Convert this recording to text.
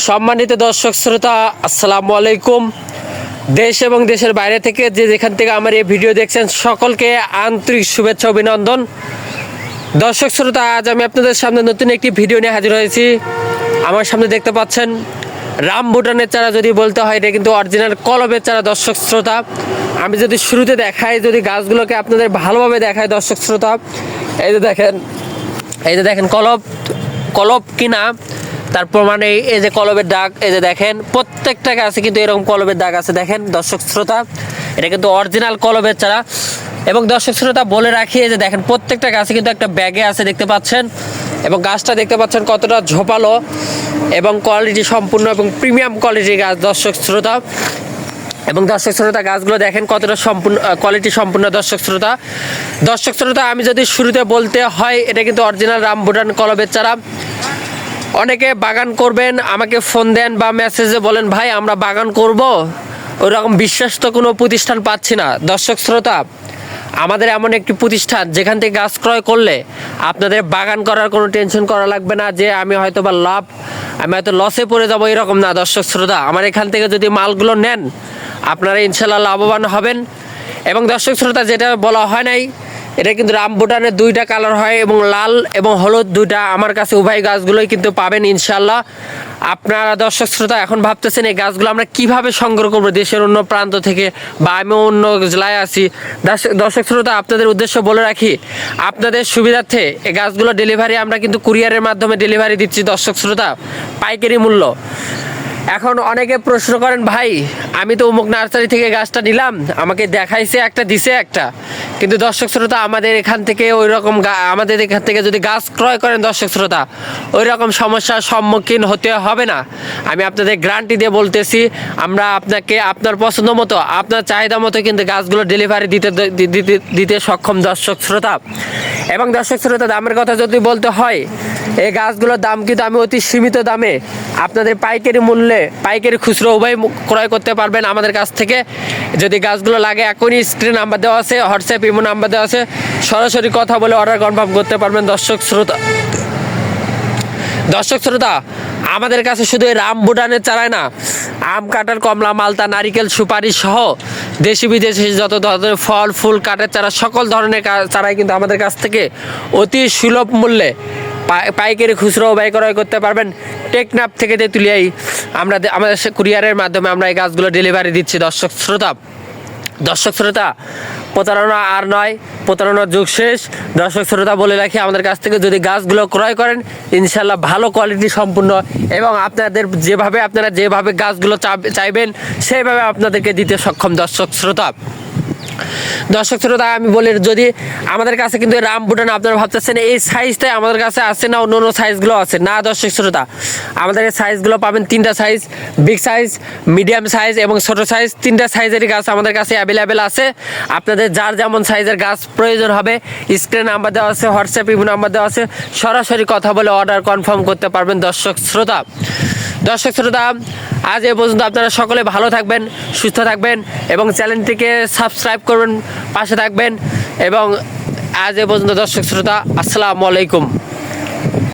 সম্মানিত দর্শক শ্রোতা, আসসালামু আলাইকুম। দেশ এবং দেশের বাইরে থেকে যেখান থেকে আমার এই ভিডিও দেখছেন সকলকে আন্তরিক শুভেচ্ছা অভিনন্দন। দর্শক শ্রোতা, আজ আমি আপনাদের সামনে নতুন একটি ভিডিও নিয়ে হাজির হয়েছি। আমার সামনে দেখতে পাচ্ছেন রামবুটানের চারা যদি বলতে হয়, এটা কিন্তু অরিজিনাল কলবের চারা। দর্শক শ্রোতা, আমি যদি শুরুতে দেখাই, যদি গাছগুলোকে আপনাদের ভালোভাবে দেখাই দর্শক শ্রোতা, এই যে দেখেন কলব কিনা তার প্রমাণে এই যে কলবের দাগ, এই যে দেখেন প্রত্যেকটা গাছে কিন্তু এরকম কলবের দাগ আছে। দেখেন দর্শক শ্রোতা, এটা কিন্তু অরিজিনাল কলবের চারা। এবং দর্শক শ্রোতা বলে রাখি, এই যে দেখেন প্রত্যেকটা গাছে কিন্তু একটা ব্যাগে আছে, দেখতে পাচ্ছেন। এবং গাছটা দেখতে পাচ্ছেন কতটা ঝোপালো এবং কোয়ালিটি সম্পূর্ণ এবং প্রিমিয়াম কোয়ালিটির গাছ দর্শক শ্রোতা। এবং দর্শক শ্রোতা গাছগুলো দেখেন কতটা সম্পূর্ণ কোয়ালিটি সম্পূর্ণ দর্শক শ্রোতা। আমি যদি শুরুতে বলতে হয়, এটা কিন্তু অরিজিনাল রামবুটান কলবের চারা। অনেকে বাগান করবেন, আমাকে ফোন দেন বা মেসেজে বলেন, ভাই আমরা বাগান করব, ওইরকম বিশ্বস্ত কোনো প্রতিষ্ঠান পাচ্ছি না। দর্শক শ্রোতা, আমাদের এমন একটি প্রতিষ্ঠান যেখান থেকে গাছ ক্রয় করলে আপনাদের বাগান করার কোনো টেনশন করা লাগবে না যে আমি হয়তো লসে পড়ে যাবো, এরকম না। দর্শক শ্রোতা, আমার এখান থেকে যদি মালগুলো নেন, আপনারা ইনশাল্লাহ লাভবান হবেন। এবং দর্শক শ্রোতা, যেটা বলা হয় নাই, এটা কিন্তু রামবুটানের দুইটা কালার হয় এবং লাল এবং হলুদ দুইটা আমার কাছে উভয় গাছগুলোই কিন্তু পাবেন ইনশাল্লাহ। আপনারা দর্শক শ্রোতা এখন ভাবতেছেন এই গাছগুলো আমরা কিভাবে সংগ্রহ করবো দেশের অন্য প্রান্ত থেকে, বা আমি অন্য জেলায় আছি। দর্শক শ্রোতা, আপনাদের উদ্দেশ্য বলে রাখি, আপনাদের সুবিধার্থে এই গাছগুলো ডেলিভারি আমরা কিন্তু কুরিয়ারের মাধ্যমে ডেলিভারি দিচ্ছি দর্শক শ্রোতা, পাইকারি মূল্য। এখন অনেকে প্রশ্ন করেন, ভাই আমি তো অমুক নার্সারি থেকে গাছটা নিলাম, আমাকে দেখাইছে একটা, দিছে একটা, কিন্তু দর্শক শ্রোতা আমাদের এখান থেকে যদি গাছ ক্রয় করেন দর্শক শ্রোতা, ওই রকম সমস্যার সম্মুখীন হতে হবে না। আমি আপনাদের গ্যারান্টি দিয়ে বলতেছি, আমরা আপনাকে আপনার পছন্দ মতো, আপনার চাহিদা মতো কিন্তু গাছগুলো ডেলিভারি দিতে সক্ষম দর্শক শ্রোতা। এবং দর্শক শ্রোতা, দামের কথা যদি বলতে হয়, এই গাছগুলোর দাম কিন্তু আমি অতি সীমিত দামে আপনাদের পাইকারি মূল্যে, পাইকারি খুচরো উভয় ক্রয় করতে পারবেন আমাদের কাছ থেকে। যদি গাছগুলো লাগে, এখনই স্ক্রিন নাম্বার দেওয়া আছে, হোয়াটসঅ্যাপ ইমো নাম্বার দেওয়া আছে, সরাসরি কথা বলে অর্ডার কনফার্ম করতে পারবেন দর্শক শ্রোতা। আমাদের কাছে শুধু এই রামবুটানের চারাই না, আম, কাঁঠাল, কমলা, মালতা, নারিকেল, সুপারি সহ দেশি বিদেশি যত ধরনের ফল ফুল কাঠের চারা, সকল ধরনের চারাই কিন্তু আমাদের কাছ থেকে অতি সুলভ মূল্যে পাইকারি খুচরো ব্যয় ক্রয় করতে পারবেন। টেকনাফ থেকে তেঁতুলিয়ায় আমাদের কুরিয়ারের মাধ্যমে আমরা এই গাছগুলো ডেলিভারি দিচ্ছি দর্শক শ্রোতা। প্রতারণা আর নয়, প্রতারণার যুগ শেষ। দর্শক শ্রোতা বলে রাখি, আমাদের কাছ থেকে যদি গাছগুলো ক্রয় করেন, ইনশাল্লাহ ভালো কোয়ালিটি সম্পূর্ণ এবং আপনারা যেভাবে গাছগুলো চাইবেন সেইভাবে আপনাদেরকে দিতে সক্ষম দর্শক শ্রোতা। আমি বলি, যদি আমাদের কাছে কিন্তু রামবুটান আপনারা ভাবতেছেন এই সাইজটাই আমাদের কাছে আছে না, অন্য সাইজগুলো আছে না। দর্শক শ্রোতা, আমাদের এই সাইজগুলো পাবেন তিনটা size, big size, medium size এবং ছোট সাইজ, তিনটা সাইজেরই গাছ আমাদের কাছে অ্যাভেলেবেল আছে। আপনাদের যার যেমন সাইজের গাছ প্রয়োজন হবে, স্ক্রিনে নাম্বার দেওয়া আছে, হোয়াটসঅ্যাপ ইমো নাম্বার দেওয়া আছে, সরাসরি কথা বলে অর্ডার কনফার্ম করতে পারবেন দর্শক শ্রোতা। আজ এ পর্যন্ত। আপনারা সকলে ভালো থাকবেন, সুস্থ থাকবেন এবং চ্যানেলটিকে সাবস্ক্রাইব করবেন, পাশে থাকবেন। এবং আজ এ পর্যন্ত দর্শক শ্রোতা, আসসালামু আলাইকুম।